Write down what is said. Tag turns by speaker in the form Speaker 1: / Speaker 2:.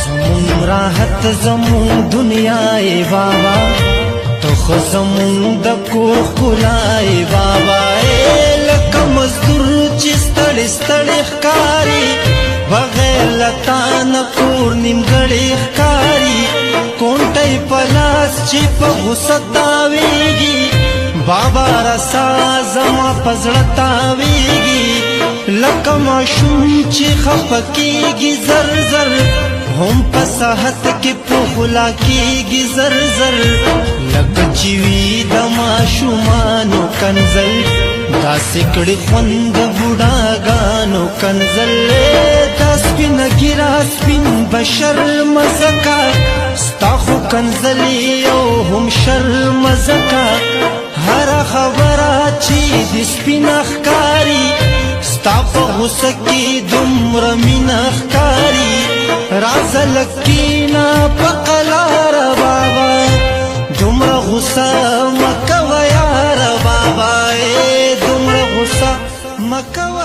Speaker 1: زمون راحت زمون دنیای بابا تو خو زمون د کور ښکلای بابا لکه مزدور چې ستړی ستړی ښکاري بغیر لتا نه کور نیمګړی ښکاري کونټۍ په لاس چې په غوسه تاویږي بابا رسا زما په زړه تاویږي لکه ماشوم چې خفه کېږي زر زر هم په صحت کې پخلا کېږي زر زر لکه چې وي د ماشومانو کنځل داسې کړي خوند د بوډاګانو کنځل دا سپینه ږیره سپین بشر مزه کا ستا خو کنځلې او هم شرم زکا هره خبره چې د سپینه ښکاري ستا په غوسه کې دومره مینه ښکاري رازه لکینا په قلاره بابا دومره غوسه مه کوه یاره بابا دومره غوسه مه کوه